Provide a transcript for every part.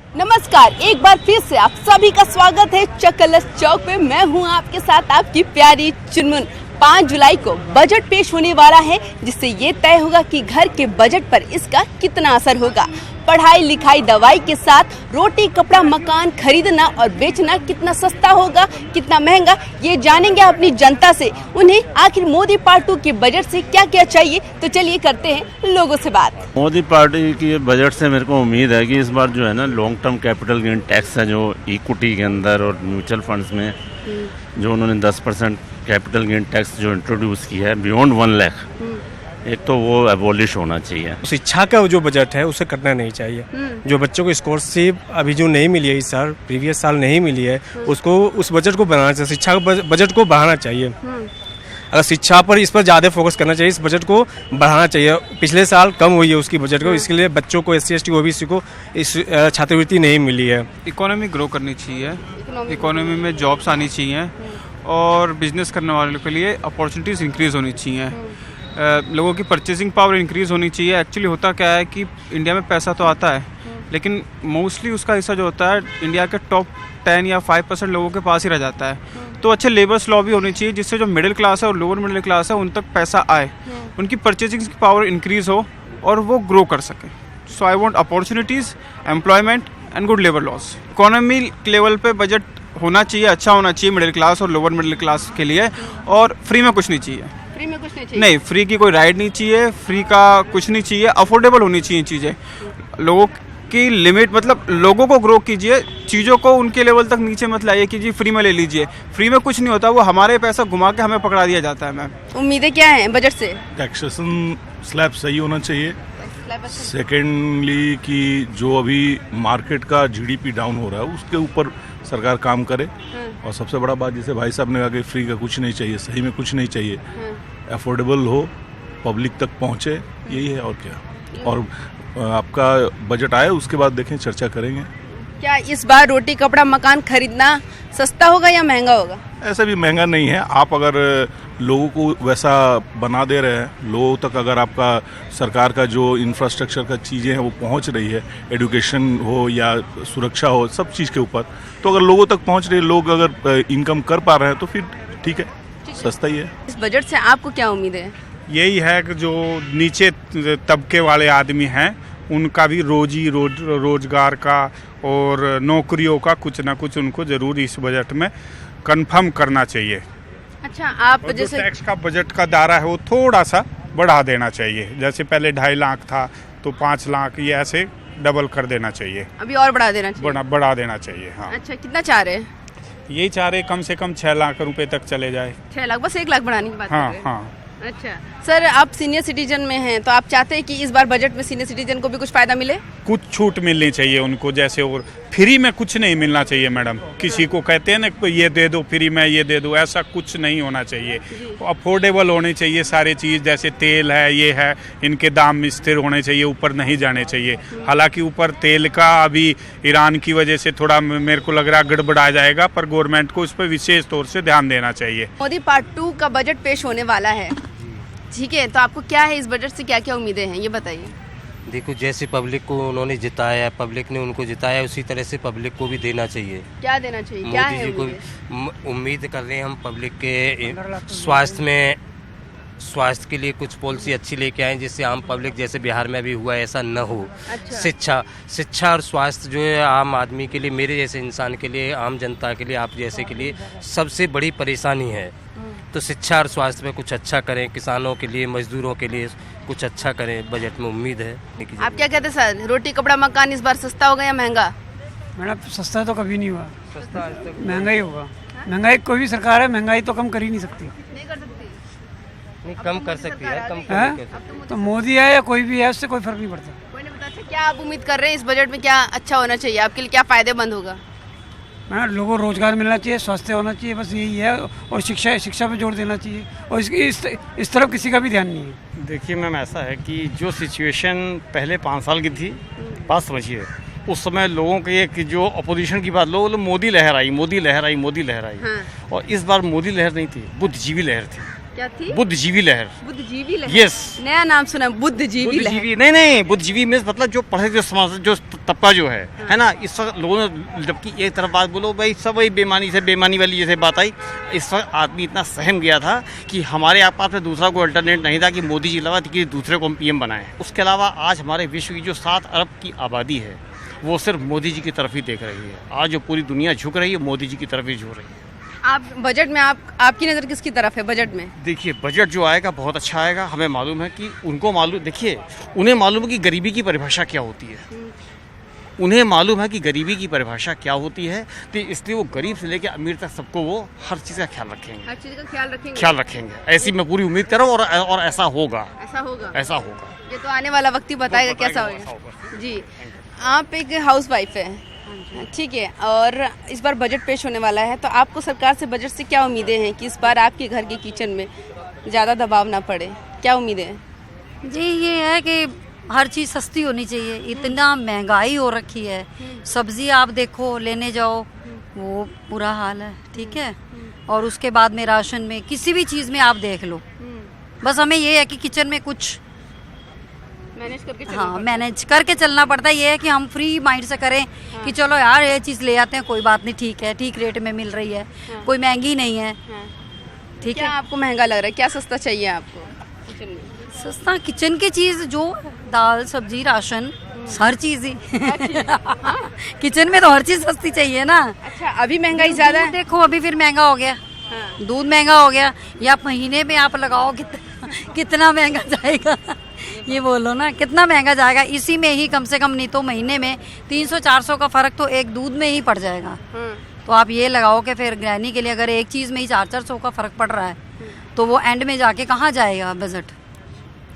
नमस्कार, एक बार फिर से आप सभी का स्वागत है चकलस चौक पे। मैं हूं आपके साथ आपकी प्यारी चुनमुन। 5 जुलाई को बजट पेश होने वाला है, जिससे ये तय होगा कि घर के बजट पर इसका कितना असर होगा। पढ़ाई लिखाई दवाई के साथ रोटी कपड़ा मकान खरीदना और बेचना कितना सस्ता होगा, कितना महंगा, ये जानेंगे अपनी जनता से। उन्हें आखिर मोदी पार्ट 2 के बजट से क्या क्या चाहिए, तो चलिए करते हैं लोगों से बात। मोदी पार्टी की बजट से मेरे को उम्मीद है कि इस बार जो है ना long term capital gain tax है जो इक्विटी के अंदर और म्यूचुअल फंड्स में जो उन्होंने 10% कैपिटल गेन टैक्स जो इंट्रोड्यूस किया है बियॉन्ड 1 लाख, एक तो वो एबॉलिश होना चाहिए। शिक्षा का जो बजट है उसे करना नहीं चाहिए। जो बच्चों को स्कॉलरशिप अभी जो नहीं मिली है इस साल, प्रीवियस साल नहीं मिली है, उसको उस बजट को बनाना चाहिए। शिक्षा बजट को बढ़ाना चाहिए। अगर शिक्षा पर इस पर ज़्यादा फोकस करना चाहिए, इस बजट को बढ़ाना चाहिए। पिछले साल कम हुई है उसकी बजट को, इसके लिए बच्चों को SC ST OBC को इस छात्रवृत्ति नहीं मिली है। इकोनॉमी ग्रो करनी चाहिए, इकोनॉमी में जॉब्स आनी चाहिए और बिजनेस करने वालों के लिए अपॉर्चुनिटीज़ इंक्रीज़ होनी चाहिए। लोगों की परचेजिंग पावर इंक्रीज़ होनी चाहिए। एक्चुअली होता क्या है कि इंडिया में पैसा तो आता है, लेकिन मोस्टली उसका हिस्सा जो होता है इंडिया के टॉप 10 या 5% लोगों के पास ही रह जाता है। तो अच्छे लेबर्स लॉ भी होनी चाहिए, जिससे जो मिडिल क्लास है और लोअर मिडिल क्लास है उन तक पैसा आए, उनकी परचेजिंग की पावर इंक्रीज़ हो और वो ग्रो कर सके। So I want opportunities, employment and good labour laws. Economy level पे बजट होना चाहिए, अच्छा होना चाहिए मिडिल क्लास और लोअर मिडिल क्लास के लिए, और फ्री में कुछ नहीं चाहिए। फ्री में कुछ नहीं चाहिए? नहीं, फ्री की कोई राइड नहीं चाहिए, फ्री का कुछ नहीं चाहिए। अफोर्डेबल होनी चाहिए चीज़ें, लोगों की लिमिट, मतलब लोगों को ग्रो कीजिए, चीज़ों को उनके लेवल तक नीचे मत लाइए कि जी फ्री में ले लीजिए। फ्री में कुछ नहीं होता, वो हमारे पैसा घुमा के हमें पकड़ा दिया जाता है। मैम, उम्मीदें क्या हैं बजट से? टैक्सेशन स्लैब सही होना चाहिए। सेकेंडली कि जो अभी मार्केट का GDP डाउन हो रहा है उसके ऊपर सरकार काम करे। और सबसे बड़ा बात, जैसे भाई साहब ने कहा कि फ्री का कुछ नहीं चाहिए, सही में कुछ नहीं चाहिए, अफोर्डेबल हो, पब्लिक तक पहुंचे, यही है और क्या। और आपका बजट आए उसके बाद देखें, चर्चा करेंगे। क्या इस बार रोटी कपड़ा मकान खरीदना सस्ता होगा या महंगा होगा? ऐसा भी महंगा नहीं है। आप अगर लोगों को वैसा बना दे रहे हैं, लोगों तक अगर आपका सरकार का जो इंफ्रास्ट्रक्चर का चीज़ें हैं वो पहुंच रही है, एजुकेशन हो या सुरक्षा हो, सब चीज़ के ऊपर, तो अगर लोगों तक पहुंच रही है, लोग अगर इनकम कर पा रहे हैं तो फिर ठीक है, सस्ता ही है। इस बजट से आपको क्या उम्मीद है? यही है कि जो नीचे तबके वाले आदमी हैं उनका भी रोजगार का और नौकरियों का कुछ ना कुछ उनको जरूर इस बजट में कंफर्म करना चाहिए। अच्छा, आप और जैसे जो टैक्स का बजट का दायरा है वो थोड़ा सा बढ़ा देना चाहिए। जैसे पहले 2.5 लाख था तो 5 लाख, ये ऐसे डबल कर देना चाहिए, अभी और बढ़ा देना चाहिए? बढ़ा देना चाहिए। हाँ, अच्छा, कितना चाह रहे हैं? यही चाह रहे कम से कम 6 लाख रुपए तक चले जाए। 6 लाख? बस 1 लाख बढ़ाने की बात कर हाँ रहे हैं? हाँ। अच्छा सर, आप सीनियर सिटीजन में हैं, तो आप चाहते हैं कि इस बार बजट में सीनियर सिटीजन को भी कुछ फायदा मिले? कुछ छूट मिलनी चाहिए उनको, जैसे और फ्री में कुछ नहीं मिलना चाहिए मैडम। किसी को कहते हैं ना ये दे दो फ्री में, ये दे दो, ऐसा कुछ नहीं होना चाहिए। अफोर्डेबल होने चाहिए सारे चीज़, जैसे तेल है, ये है, इनके दाम स्थिर होने चाहिए, ऊपर नहीं जाने चाहिए। हालांकि ऊपर तेल का अभी ईरान की वजह से थोड़ा मेरे को लग रहा गड़बड़ा जाएगा, पर गवर्नमेंट को उस पर विशेष तौर से ध्यान देना चाहिए। मोदी पार्ट 2 का बजट पेश होने वाला है, ठीक है, तो आपको क्या है इस बजट से, क्या क्या उम्मीदें हैं, ये बताइए। देखो, जैसे पब्लिक को उन्होंने जिताया, पब्लिक ने उनको जिताया, उसी तरह से पब्लिक को भी देना चाहिए। क्या देना चाहिए? क्या मोदी है जी को उम्मीद कर रहे हैं हम पब्लिक के स्वास्थ्य के लिए कुछ पॉलिसी अच्छी लेके आए, जिससे आम पब्लिक, जैसे बिहार में अभी हुआ, ऐसा न हो। अच्छा। शिक्षा और स्वास्थ्य जो है आम आदमी के लिए, मेरे जैसे इंसान के लिए, आम जनता के लिए, आप जैसे के लिए सबसे बड़ी परेशानी है। तो शिक्षा और स्वास्थ्य में कुछ अच्छा करें, किसानों के लिए, मजदूरों के लिए कुछ अच्छा करें, बजट में उम्मीद है। आप क्या कहते हैं सर, रोटी कपड़ा मकान इस बार सस्ता होगा या महंगा? मैडम, सस्ता तो कभी नहीं हुआ, महंगा ही होगा। महंगाई कोई भी सरकार है, महंगाई तो कम कर ही नहीं सकती। नहीं कर सकती? नहीं, कम कर सकती है, कम है तो मोदी है या कोई भी है, उससे कोई फर्क नहीं पड़ता। कोई नहीं पता। अच्छा, क्या आप उम्मीद कर रहे हैं इस बजट में, क्या अच्छा होना चाहिए आपके लिए, क्या फायदेमंद होगा? मैडम, लोगों को रोजगार मिलना चाहिए, स्वास्थ्य होना चाहिए, बस यही है। और शिक्षा पे जोर देना चाहिए, और इस तरफ किसी का भी ध्यान नहीं है। देखिए मैम, ऐसा है कि जो सिचुएशन पहले 5 साल की थी, बात समझिए, उस समय लोगों के कि जो अपोजिशन की बात, लोग मोदी लहर आई, मोदी लहर आई, मोदी लहर आई। हाँ। और इस बार मोदी लहर नहीं थी, बुद्धिजीवी लहर थी। क्या थी? बुद्धिजीवी लहर। बुद्धिजीवी लहर। यस। नया नाम सुना, बुद्धिजीवी लहर। बुद्धिजीवी नहीं, बुद्धिजीवी मीन्स मतलब जो पढ़े जो समाज जो तबका जो है ना, इस वक्त लोगों ने जबकि एक तरफ बात बोलो भाई सब वही बेमानी वाली जैसे बात आई, इस वक्त आदमी इतना सहम गया था कि हमारे पास में दूसरा कोई अल्टरनेट नहीं था कि मोदी जी अलावा कि दूसरे को हम पीएम बनाएं। उसके अलावा आज हमारे विश्व की जो 7 अरब की आबादी है वो सिर्फ मोदी जी की तरफ ही देख रही है। आज जो पूरी दुनिया झुक रही है मोदी जी की तरफ ही झुक रही है। आप बजट में आपकी नज़र किसकी तरफ है बजट में? देखिए बजट जो आएगा बहुत अच्छा आएगा। हमें मालूम है कि उनको मालूम, देखिए उन्हें मालूम है कि गरीबी की परिभाषा क्या होती है। उन्हें मालूम है कि गरीबी की परिभाषा क्या होती है, तो इसलिए वो गरीब से लेकर अमीर तक सबको वो हर चीज़ का ख्याल रखेंगे। हर चीज़ का ख्याल रखेंगे। ऐसी मैं पूरी उम्मीद कर रहा हूँ और ऐसा होगा। ऐसा होगा। ये तो आने वाला वक्त ही बताएगा कैसा होगा। जी, आप एक हाउसवाइफ है, ठीक है, और इस बार बजट पेश होने वाला है, तो आपको सरकार से बजट से क्या उम्मीदें हैं कि इस बार आपके घर के किचन में ज़्यादा दबाव ना पड़े? क्या उम्मीदें हैं? जी ये है कि हर चीज़ सस्ती होनी चाहिए। इतना महंगाई हो रखी है, सब्जी आप देखो लेने जाओ वो बुरा हाल है, ठीक है, और उसके बाद में राशन में किसी भी चीज़ में आप देख लो। बस हमें ये है कि किचन में कुछ मैनेज करके चलना पड़ता है। ये है कि हम फ्री माइंड से करें कि चलो यार ये चीज़ ले आते हैं, कोई बात नहीं, ठीक है, ठीक रेट में मिल रही है, कोई महंगी नहीं है, ठीक है। आपको महंगा लग रहा है? क्या सस्ता चाहिए आपको किचन में? सस्ता किचन की चीज़ जो दाल सब्जी राशन हर चीज़ ही किचन में तो हर चीज़ सस्ती चाहिए ना। अच्छा, अभी महंगाई ज़्यादा है? देखो अभी फिर महंगा हो गया, दूध महंगा हो गया, या महीने में आप लगाओ कितना महंगा जाएगा ये बोलो ना, कितना महंगा जाएगा। इसी में ही कम से कम नहीं तो महीने में 300-400 का फर्क तो एक दूध में ही पड़ जाएगा। तो आप ये लगाओ कि फिर गृहिणी के लिए अगर एक चीज़ में ही 400 का फर्क पड़ रहा है तो वो एंड में जाके कहाँ जाएगा बजट?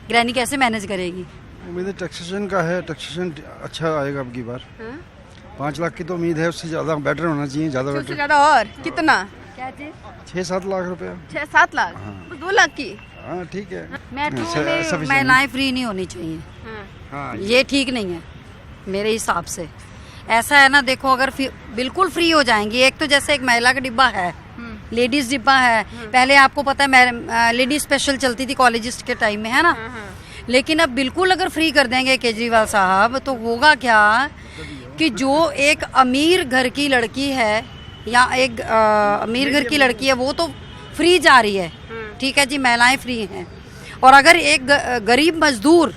गृहिणी कैसे मैनेज करेगी? उम्मीद है टैक्सेशन का है, टैक्सेशन अच्छा आएगा अब की बार। 5 लाख की तो उम्मीद है, उससे ज़्यादा बेटर होना चाहिए, ज़्यादा बेटर। ज़्यादा और कितना? क्या चीज़? 6-7 लाख रुपया। 6-7 लाख? 2 लाख की? हाँ ठीक है। मेट्रो में महिलाएं फ्री नहीं होनी चाहिए। हाँ, ये ठीक नहीं है मेरे हिसाब से। ऐसा है ना, देखो अगर बिल्कुल फ्री हो जाएंगी, एक तो जैसे एक महिला का डिब्बा है, लेडीज डिब्बा है, पहले आपको पता है लेडीज स्पेशल चलती थी कॉलेज के टाइम में, है ना, लेकिन अब बिल्कुल अगर फ्री कर देंगे केजरीवाल साहब तो होगा क्या कि जो एक अमीर घर की लड़की है या एक अमीर घर की लड़की है वो तो फ्री जा रही है, ठीक है जी, महिलाएं फ्री हैं, और अगर एक गरीब मजदूर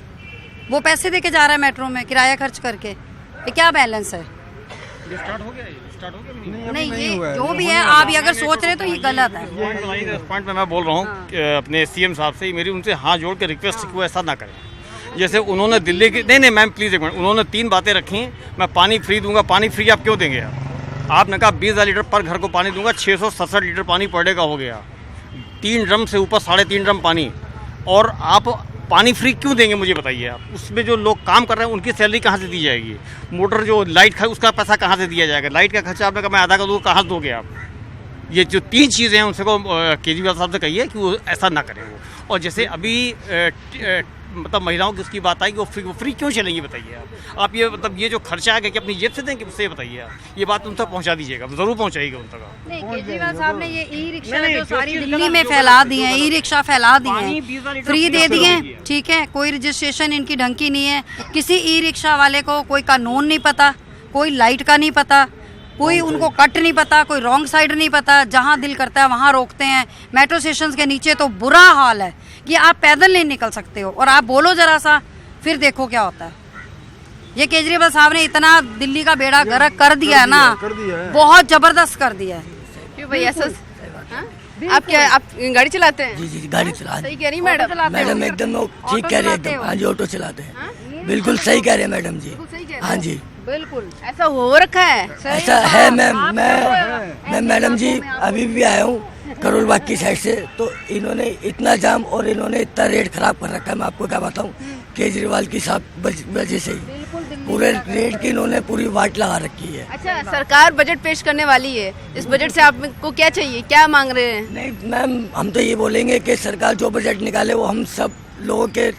वो पैसे देके जा रहा है मेट्रो में किराया खर्च करके, ये क्या बैलेंस है? स्टार्ट हो गया? नहीं ये जो भी है आप ये अगर सोच रहे तो ये गलत है। पॉइंट में मैं बोल रहा हूँ अपने सीएम साहब से, मेरी उनसे हाथ जोड़ के रिक्वेस्ट कि वो ऐसा ना करें। जैसे उन्होंने दिल्ली की, नहीं मैम प्लीज़ एक मिनट, उन्होंने 3 बातें रखी। मैं पानी फ्री दूंगा, पानी फ्री आप क्यों देंगे? आपने कहा 20,000 लीटर पर घर को पानी दूंगा, 667 लीटर पानी पर डे का हो गया, 3 ड्रम से ऊपर 3.5 ड्रम पानी, और आप पानी फ्री क्यों देंगे मुझे बताइए आप? उसमें जो लोग काम कर रहे हैं उनकी सैलरी कहाँ से दी जाएगी? मोटर जो लाइट उसका पैसा कहाँ से दिया जाएगा? लाइट का खर्चा आपने कहा मैं आधा कर दूँगा, कहाँ दोगे आप? ये जो 3 चीज़ें हैं उनसे को केजरीवाल साहब से कहिए कि वो ऐसा ना करें वो। और जैसे अभी मतलब महिलाओं की उसकी बात आई कि वो फ्री क्यों चलेंगी बताइए आप ये मतलब ये जो खर्चा है कि अपनी जेब से देंगे, उससे बताइए आप। ये बात उन तक पहुँचा दीजिएगा, ज़रूर पहुँचाइएगा उन तक। नहीं, केजरीवाल साहब ने ये ई रिक्शा जो सारी दिल्ली में फैला दिए हैं, ई रिक्शा फैला दिए हैं, फ्री दे दिए, ठीक है, कोई रजिस्ट्रेशन इनकी ढंग की नहीं है, किसी ई रिक्शा वाले को कोई कानून नहीं पता, कोई लाइट का नहीं पता, कोई उनको कट नहीं पता, कोई रॉन्ग साइड नहीं पता, जहाँ दिल करता है वहाँ रोकते हैं। मेट्रो स्टेशन के नीचे तो बुरा हाल है कि आप पैदल नहीं निकल सकते हो, और आप बोलो जरा सा फिर देखो क्या होता है। ये केजरीवाल साहब ने इतना दिल्ली का बेड़ा गर्क कर दिया है ना, बहुत जबरदस्त कर दिया है। क्यों भैया आप क्या आप गाड़ी चलाते हैं? जी गाड़ी चलाते हैं। सही कह रही मैडम? मैडम एकदम ठीक कह रही है, एकदम। हाँ जी, ऑटो चलाते हैं, बिल्कुल सही कह रहे हैं मैडम जी। हाँ जी बिल्कुल ऐसा हो रखा है, ऐसा है मैम। मैं मैडम जी अभी भी आया हूँ करोल बाग की साइड से, तो इन्होंने इतना जाम और इन्होंने इतना रेट खराब कर रखा है, मैं आपको क्या बताऊँ, केजरीवाल की साहब वजह से ही पूरे रेट की इन्होंने पूरी वाट लगा रखी है। अच्छा, सरकार बजट पेश करने वाली है, इस बजट से आपको क्या चाहिए, क्या मांग रहे हैं? नहीं मैम, हम तो ये बोलेंगे कि सरकार जो बजट निकाले वो हम सब लोगों के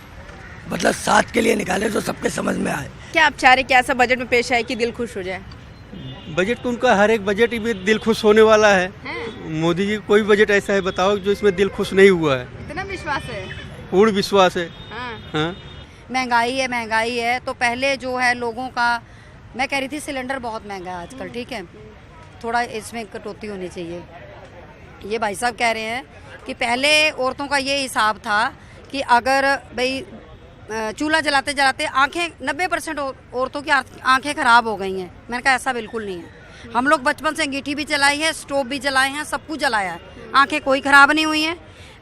मतलब साथ के लिए निकाले, जो सबके समझ में आए। क्या आप चाह रहे कि ऐसा बजट में पेश आए कि दिल खुश हो जाए? बजट तो उनका हर एक बजट ही दिल खुश होने वाला है। मोदी जी कोई बजट ऐसा है बताओ जो इसमें दिल खुश नहीं हुआ है। कितना विश्वास है? पूर्ण विश्वास है। हाँ। महंगाई है तो पहले जो है लोगों का, मैं कह रही थी सिलेंडर बहुत महंगा है आजकल, ठीक है, थोड़ा इसमें कटौती होनी चाहिए। ये भाई साहब कह रहे हैं कि पहले औरतों का ये हिसाब था कि अगर भाई चूल्हा जलाते जलाते आंखें 90% औरतों की आंखें खराब हो गई हैं। मैंने कहा ऐसा बिल्कुल नहीं है। हम लोग बचपन से अंगीठी भी चलाई है, स्टोव भी जलाए हैं, सब कुछ जलाया है, आंखें कोई खराब नहीं हुई हैं।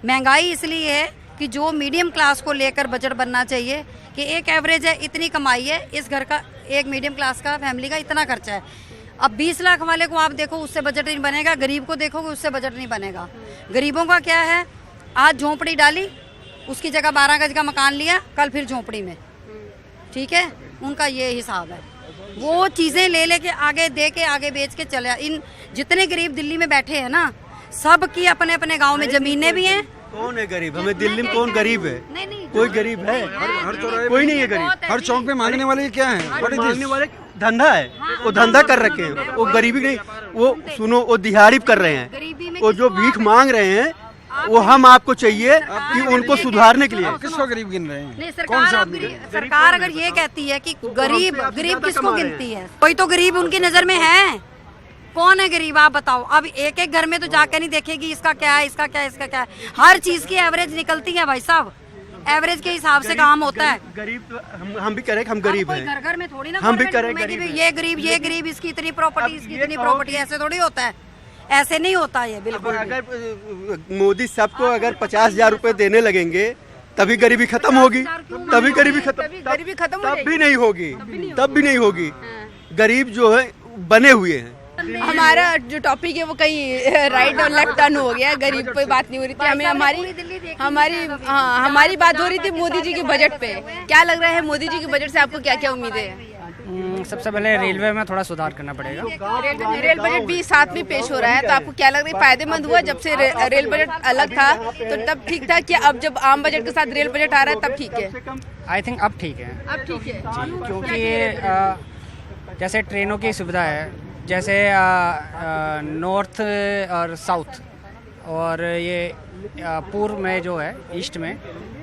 महंगाई इसलिए है कि जो मीडियम क्लास को लेकर बजट बनना चाहिए कि एक एवरेज है, इतनी कमाई है, इस घर का एक मीडियम क्लास का फैमिली का इतना खर्चा है। अब 20 लाख वाले को आप देखो, उससे बजट नहीं बनेगा, गरीब को देखोगे उससे बजट नहीं बनेगा। गरीबों का क्या है, आज झोंपड़ी डाली, उसकी जगह 12 गज का मकान लिया, कल फिर झोंपड़ी में, ठीक है, उनका ये हिसाब है। वो चीज़ें ले लेके आगे दे के आगे बेच के चले। इन जितने गरीब दिल्ली में बैठे हैं ना, सब की अपने अपने गांव में जमीनें भी हैं। कौन है गरीब? हमें दिल्ली में कौन गरीब है? नहीं, कोई गरीब है? हर चौराहे कोई नहीं है गरीब। हर चौक पे मांगने वाले क्या है? मांगने वाले धंधा है, वो धंधा कर रखे हैं, वो गरीबी नहीं, वो सुनो, वो दिहाड़ी कर रहे हैं, वो जो भीख मांग रहे हैं, वो हम आपको चाहिए कि उनको सुधारने के लिए। किसको गरीब गिन रहे हैं? नहीं, सरकार अगर ये कहती है कि गरीब किसको गिनती है? कोई तो गरीब उनकी नजर में है। कौन है गरीब आप बताओ? अब एक एक घर में तो जाकर नहीं देखेगी इसका क्या है, इसका क्या है, इसका क्या है। हर चीज की एवरेज निकलती है भाई साहब, एवरेज के हिसाब से काम होता है। गरीब तो हम भी करें, हम गरीब हैं। घर घर में थोड़ी ना हम भी करें, ये गरीब, इसकी इतनी प्रॉपर्टी, इसकी इतनी प्रॉपर्टी, ऐसे थोड़ी होता है, ऐसे नहीं होता है बिल्कुल। अगर मोदी सबको अगर 50,000 रुपए देने लगेंगे तभी गरीबी खत्म होगी, तभी गरीबी खत्म, तब भी नहीं होगी। गरीब जो है बने हुए हैं। हमारा जो टॉपिक है वो कहीं राइट और लेफ्ट टर्न हो गया है, गरीब पे बात नहीं हो रही थी। हमें हमारी बात हो रही थी मोदी जी के बजट पे। क्या लग रहा है मोदी जी के बजट से आपको क्या क्या उम्मीदें हैं? सबसे पहले रेलवे में थोड़ा सुधार करना पड़ेगा। रेल बजट भी साथ में पेश हो रहा है, तो आपको क्या लग रहा है, फायदेमंद हुआ? जब से रेल बजट अलग था तो तब ठीक था, कि अब जब आम बजट के साथ रेल बजट आ रहा है तब ठीक है? आई थिंक अब ठीक है। अब ठीक है क्योंकि जैसे ट्रेनों की सुविधा है, जैसे नॉर्थ और साउथ और ये पूर्व में जो है, ईस्ट में,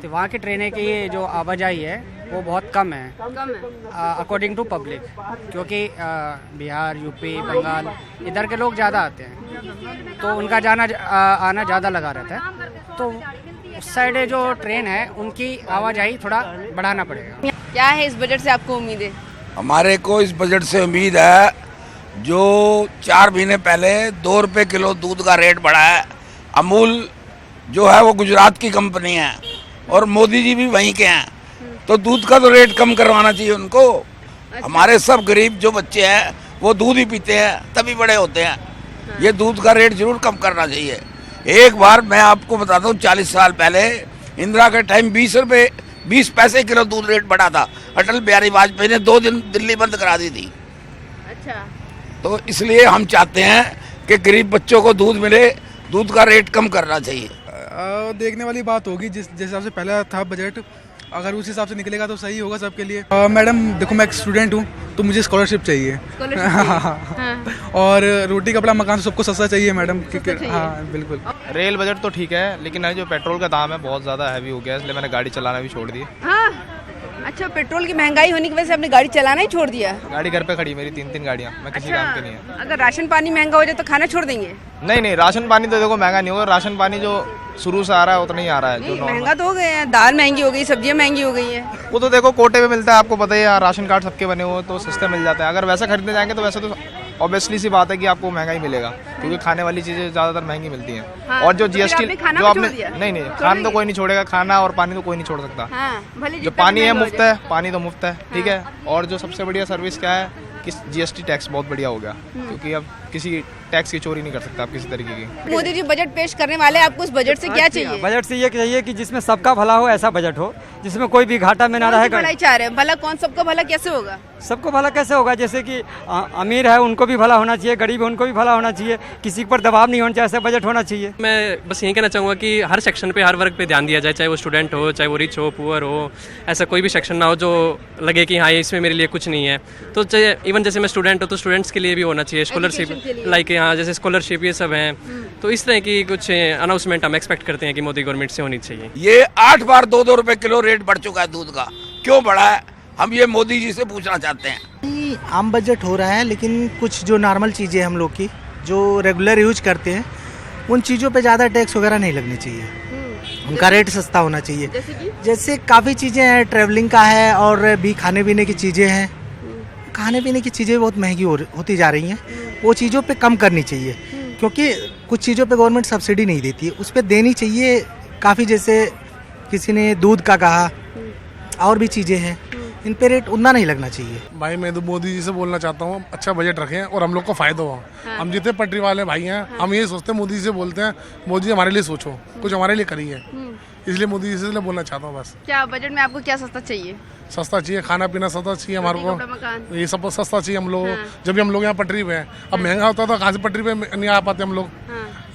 तो वहाँ की ट्रेनें की जो आवाजाही है वो बहुत कम है अकॉर्डिंग टू पब्लिक, क्योंकि बिहार, यूपी, बंगाल इधर के लोग ज़्यादा आते हैं, तो उनका जाना आना ज़्यादा लगा रहता है। तो उस साइड जो ट्रेन है उनकी आवाजाही थोड़ा बढ़ाना पड़ेगा। क्या है इस बजट से आपको उम्मीद है? हमारे को इस बजट से उम्मीद है, जो 4 महीने पहले 2 रुपये किलो दूध का रेट बढ़ा है, अमूल जो है वो गुजरात की कंपनी है और मोदी जी भी वहीं के हैं, तो दूध का तो रेट कम करवाना चाहिए उनको। अच्छा। हमारे सब गरीब जो बच्चे हैं वो दूध ही पीते हैं तभी बड़े होते हैं। हाँ। ये दूध का रेट जरूर कम करना चाहिए। एक बार मैं आपको बताता हूँ, 40 साल पहले इंदिरा के टाइम 20 पैसे किलो दूध रेट बढ़ा था। अटल बिहारी वाजपेयी ने 2 दिन दिल्ली बंद करा दी थी। अच्छा। तो इसलिए हम चाहते हैं कि गरीब बच्चों को दूध मिले, दूध का रेट कम करना चाहिए। देखने वाली बात होगी, जिस हिसाब से पहला था बजट, अगर उस हिसाब से निकलेगा तो सही होगा सबके लिए। मैडम देखो, मैं एक स्टूडेंट हूँ तो मुझे स्कॉलरशिप चाहिए। हाँ। और रोटी कपड़ा मकान तो सबको सस्ता चाहिए मैडम। हाँ बिल्कुल। रेल बजट तो ठीक है, लेकिन जो पेट्रोल का दाम है बहुत ज़्यादा हैवी हो गया है, इसलिए मैंने गाड़ी चलाना भी छोड़ दी। अच्छा, पेट्रोल की महंगाई होने की वजह से आपने गाड़ी चलाना ही छोड़ दिया? गाड़ी घर पे खड़ी मेरी 3 गाड़ियाँ, मैं किसी काम के नहीं है। अगर राशन पानी महंगा हो जाए तो खाना छोड़ देंगे? नहीं, राशन पानी तो देखो महंगा नहीं होगा, राशन पानी जो शुरू से आ रहा है उतना ही आ रहा है। जो महंगा तो हो गया है, दाल महंगी हो गई, सब्जियां महंगी हो गई है। वो तो देखो कोटे में मिलता है, आपको पता ही है, राशन कार्ड सबके बने हुए तो सस्ते मिल जाते हैं। अगर वैसा खरीदने जाएंगे तो वैसे तो ऑब्वियसली सी बात है कि आपको महंगा ही मिलेगा, क्योंकि खाने वाली चीज़ें ज़्यादातर महंगी मिलती हैं। हाँ, और जो तो जीएसटी जो आपने नहीं खाना तो कोई नहीं छोड़ेगा, खाना और पानी तो कोई नहीं छोड़ सकता। जो पानी है मुफ्त है, पानी तो मुफ्त है, ठीक है। और जो सबसे बढ़िया सर्विस क्या है कि जीएसटी टैक्स बहुत बढ़िया हो गया, क्योंकि अब किसी टैक्स की चोरी नहीं कर सकता आप किसी तरीके की। मोदी जी बजट पेश करने वाले, आपको उस बजट से क्या चाहिए? बजट से ये चाहिए कि जिसमें सबका भला हो, ऐसा बजट हो जिसमें कोई भी घाटा में ना रहे। भलाई चाह रहे हैं, भला कौन, सबका भला कैसे होगा? सबको भला कैसे होगा? जैसे कि अमीर है उनको भी भला होना चाहिए, गरीब है उनको भी भला होना चाहिए, किसी पर दबाव नहीं होना चाहिए, ऐसा बजट होना चाहिए। मैं बस यही कहना चाहूँगा कि हर सेक्शन पे, हर वर्ग पे ध्यान दिया जाए, चाहे वो स्टूडेंट हो, चाहे वो रिच हो, पुअर हो, ऐसा कोई भी सेक्शन ना हो जो लगे कि हाँ इसमें मेरे लिए कुछ नहीं है। तो चाहे इवन जैसे मैं स्टूडेंट हूँ तो स्टूडेंट्स के लिए भी होना चाहिए स्कॉलरशिप, लाइक यहाँ जैसे स्कॉलरशिप ये सब हैं। तो इस तरह की कुछ अनाउंसमेंट हम एक्सपेक्ट करते हैं कि मोदी गवर्नमेंट से होनी चाहिए। ये 8 बार 2-2 रुपए किलो रेट बढ़ चुका है दूध का, क्यों बढ़ा है? हम ये मोदी जी से पूछना चाहते हैं। आम बजट हो रहा है, लेकिन कुछ जो नॉर्मल चीज़ें हम लोग की जो रेगुलर यूज करते हैं उन चीज़ों पे ज़्यादा टैक्स वगैरह नहीं लगनी चाहिए, उनका रेट सस्ता होना चाहिए। जैसे काफ़ी चीज़ें हैं, ट्रैवलिंग का है और भी खाने पीने की चीज़ें हैं। खाने पीने की चीज़ें बहुत महंगी होती जा रही हैं, वो चीज़ों पे कम करनी चाहिए, क्योंकि कुछ चीज़ों पे गवर्नमेंट सब्सिडी नहीं देती है, उस पर देनी चाहिए काफ़ी। जैसे किसी ने दूध का कहा, और भी चीज़ें हैं, इन पे रेट उतना नहीं लगना चाहिए। भाई मैं तो मोदी जी से बोलना चाहता हूँ अच्छा बजट रखें और हम लोग को फायदा हो। हम जितने पटरी वाले भाई हैं हम यही सोचते हैं, मोदी जी से बोलते हैं मोदी जी हमारे लिए सोचो, कुछ हमारे लिए करिए, इसलिए मोदी जी से बोलना चाहता हूँ बस। क्या बजट में आपको क्या सस्ता चाहिए? सस्ता चाहिए, खाना पीना सस्ता चाहिए हमारे को, ये सब सस्ता चाहिए हम लोग। जब भी हम लोग यहाँ पटरी पे हैं, अब महंगा होता तो कहाँ से पटरी पे नहीं आ पाते हम लोग,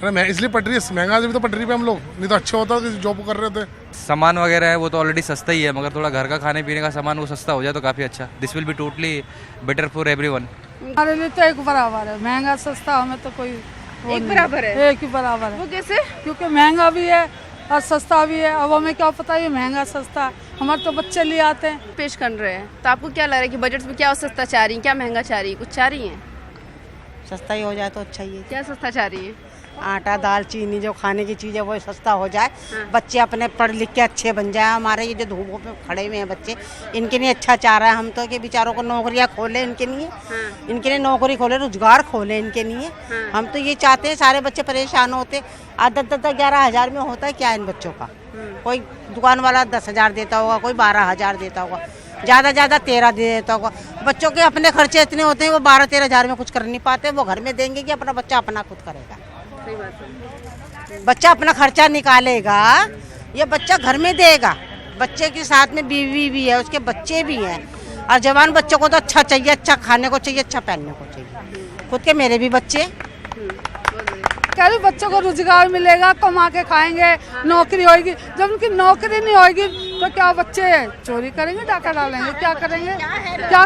इसलिए पटरी महंगा जब तो पटरी पे हम लोग, नहीं तो अच्छा होता कि जॉब कर रहे थे। सामान वगैरह है वो तो ऑलरेडी सस्ता ही है, मगर थोड़ा घर का खाने पीने का सामान वो सस्ता हो जाए तो काफ़ी अच्छा। This will be totally better for everyone. हमारे लिए तो एक बराबर है, महंगा सस्ता हमें तो कोई एक बराबर है, एक ही बराबर है। वो कैसे? क्योंकि महंगा भी है और सस्ता भी है। अब हमें क्या पता ये महंगा सस्ता, हमारे तो बच्चे ले आते हैं। पेश कर रहे हैं तो आपको क्या लग रहा है कि बजट में क्या सस्ता चाह रही है, क्या महंगा चाह रही है? कुछ चाह रही है सस्ता ही हो जाए तो अच्छा ही है। क्या सस्ता चाह रही है? आटा दाल चीनी जो खाने की चीज़ है वो सस्ता हो जाए, बच्चे अपने पढ़ लिख के अच्छे बन जाए। हमारे ये जो धूपों में खड़े हुए हैं बच्चे, इनके लिए अच्छा चाह रहा है हम तो कि बेचारों को नौकरियां खोले, इनके लिए नौकरी खोले, रोजगार खोले इनके लिए। हम तो ये चाहते हैं, सारे बच्चे परेशान होते, 10-11 हज़ार में होता है क्या इन बच्चों का? कोई दुकान वाला 10,000 देता होगा, कोई 12,000 देता होगा, ज़्यादा 13 दे देता होगा। बच्चों के अपने खर्चे इतने होते हैं, वो 12-13 हज़ार में कुछ कर नहीं पाते। वो घर में देंगे कि अपना बच्चा अपना खुद करेगा? बच्चा अपना खर्चा निकालेगा, ये बच्चा घर में देगा। बच्चे के साथ में बीवी भी है, उसके बच्चे भी हैं, और जवान बच्चों को तो अच्छा चाहिए, अच्छा खाने को चाहिए, अच्छा पहनने को चाहिए। खुद के मेरे भी बच्चे, क्या भी बच्चों को रोजगार मिलेगा, कमा के खाएंगे, नौकरी होगी। जब उनकी नौकरी नहीं होगी तो क्या बच्चे चोरी करेंगे, डाका डालेंगे, क्या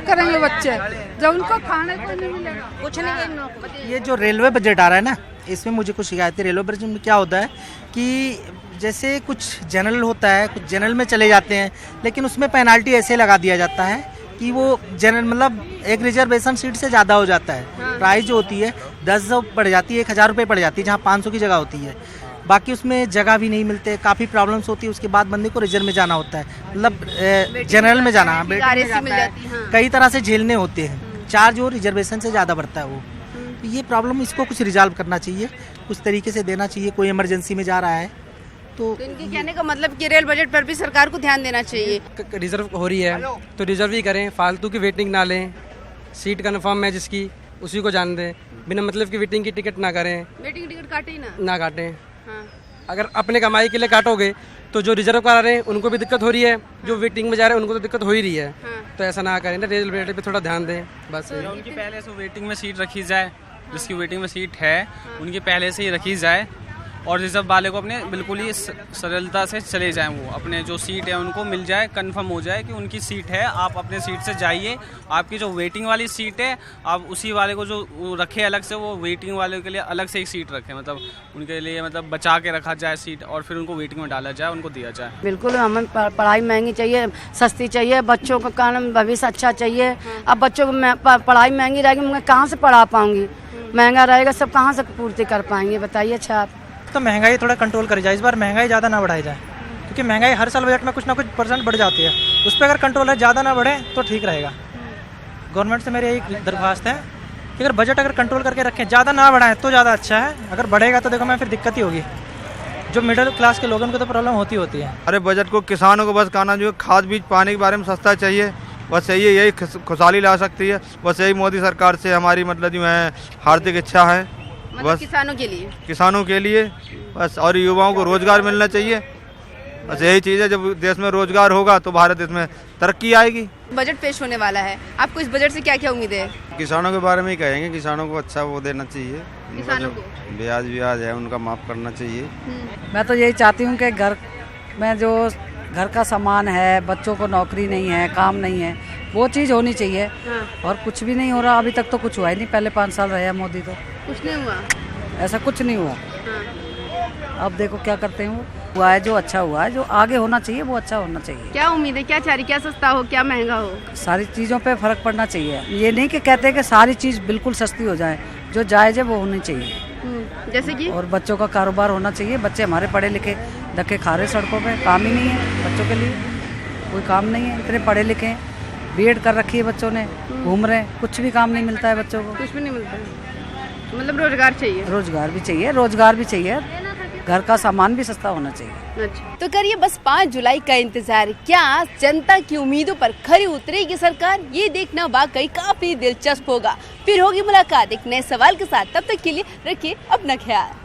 करेंगे बच्चे जब उनको खाने को नहीं मिलेगा? कुछ नहीं। ये जो रेलवे बजट आ रहा है ना, इसमें मुझे कुछ शिकायत है। रेलवे बजट में क्या होता है कि जैसे कुछ जनरल होता है, कुछ जनरल में चले जाते हैं, लेकिन उसमें पेनाल्टी ऐसे लगा दिया जाता है कि वो जनरल मतलब एक रिजर्वेशन सीट से ज़्यादा हो जाता है। प्राइस जो होती है 10 पड़ जाती है, 1,000 रुपये पड़ जाती है, जहाँ 500 की जगह होती है। बाकी उसमें जगह भी नहीं मिलते, काफ़ी प्रॉब्लम्स होती है। उसके बाद बंदे को रिजर्व में जाना होता है, मतलब जनरल में जाना, कई तरह से झेलने होते हैं। चार्ज वो रिजर्वेशन से ज़्यादा बढ़ता है वो। तो ये प्रॉब्लम, इसको कुछ रिजॉल्व करना चाहिए, कुछ तरीके से देना चाहिए। कोई इमरजेंसी में जा रहा है तो इनके कहने का मतलब कि रेल बजट पर भी सरकार को ध्यान देना चाहिए। रिजर्व हो रही है तो रिजर्व ही करें, फालतू की वेटिंग ना लें। सीट कन्फर्म है जिसकी उसी को जान दें, बिना मतलब की वेटिंग की टिकट ना करें। वेटिंग टिकट काटे ना काटें। अगर अपने कमाई के लिए काटोगे तो जो रिजर्व करा रहे हैं उनको भी दिक्कत हो रही है, जो वेटिंग में जा रहे हैं उनको तो दिक्कत हो ही रही है। तो ऐसा ना करें ना, रेल बजट पे थोड़ा ध्यान दें बस। उनकी पहले से वेटिंग में सीट रखी जाए, जिसकी वेटिंग में सीट है उनकी पहले से ही रखी जाए, और रिजर्व वाले को अपने बिल्कुल ही सरलता से चले जाएं, वो अपने जो सीट है उनको मिल जाए, कंफर्म हो जाए कि उनकी सीट है, आप अपने सीट से जाइए। आपकी जो वेटिंग वाली सीट है आप उसी वाले को जो रखे अलग से, वो वेटिंग वाले के लिए अलग से एक सीट रखें, मतलब उनके लिए मतलब बचा के रखा जाए सीट, और फिर उनको वेटिंग में डाला जाए, उनको दिया जाए। बिल्कुल, हमें पढ़ाई महंगी चाहिए, सस्ती चाहिए, बच्चों का कारण भविष्य अच्छा चाहिए। अब बच्चों को पढ़ाई महंगी रहेगी, मैं कहाँ से पढ़ा पाऊँगी? महंगा रहेगा, सब कहाँ से पूर्ति कर पाएंगे बताइए? अच्छा, आप तो महंगाई थोड़ा कंट्रोल करी जाए, इस बार महंगाई ज़्यादा ना बढ़ाई जाए, क्योंकि महंगाई हर साल बजट में कुछ ना कुछ % बढ़ जाती है। उस पर अगर कंट्रोल है, ज़्यादा ना बढ़े तो ठीक रहेगा। गवर्नमेंट से मेरी यही दरख्वास्त है कि अगर बजट अगर कंट्रोल करके रखें, ज़्यादा ना बढ़ाएं तो ज़्यादा अच्छा है। अगर बढ़ेगा तो देखो मैं फिर दिक्कत ही होगी। जो मिडिल क्लास के लोगों को तो प्रॉब्लम होती है। अरे बजट को किसानों को बस कहना जो खाद बीज पानी के बारे में सस्ता चाहिए, बस यही खुशहाली ला सकती है। बस यही मोदी सरकार से हमारी मतलब जो है हार्दिक इच्छा है, बस किसानों के लिए बस, और युवाओं को रोजगार मिलना चाहिए, बस यही चीज़ है, जब देश में रोजगार होगा तो भारत देश में तरक्की आएगी। बजट पेश होने वाला है, आपको इस बजट से क्या क्या उम्मीद है? किसानों के बारे में ही कहेंगे, किसानों को अच्छा वो देना चाहिए, किसानों को ब्याज है उनका माफ करना चाहिए। मैं तो यही चाहती हूँ कि घर में जो घर का सामान है, बच्चों को नौकरी नहीं है, काम नहीं है, वो चीज़ होनी चाहिए। और कुछ भी नहीं हो रहा अभी तक, तो कुछ हुआ ही नहीं। पहले 5 साल रहे मोदी तो कुछ नहीं हुआ, ऐसा कुछ नहीं हुआ। अब देखो क्या करते हैं, हुआ है जो अच्छा हुआ है, जो आगे होना चाहिए वो अच्छा होना चाहिए। क्या उम्मीद है, क्या चाह रही, क्या सस्ता हो, क्या महंगा हो? सारी चीज़ों पे फर्क पड़ना चाहिए। ये नहीं कि कहते हैं कि सारी चीज़ बिल्कुल सस्ती हो जाए, जो जायज़ है वो होनी चाहिए। जैसे कि और बच्चों का कारोबार होना चाहिए। बच्चे हमारे पढ़े लिखे धक्के खा रहे सड़कों पे, काम ही नहीं है बच्चों के लिए, कोई काम नहीं है। इतने पढ़े लिखे हैं, बीएड कर रखी है बच्चों ने, घूम रहे हैं, कुछ भी काम नहीं मिलता है बच्चों को, कुछ भी नहीं मिलता है। मतलब रोजगार चाहिए, रोजगार भी चाहिए, रोजगार भी चाहिए, घर का सामान भी सस्ता होना चाहिए। अच्छा, तो करिए बस 5 जुलाई का इंतजार। क्या जनता की उम्मीदों पर खरी उतरेगी सरकार, ये देखना वाकई काफी दिलचस्प होगा। फिर होगी मुलाकात एक नए सवाल के साथ, तब तक के लिए रखिए अपना ख्याल।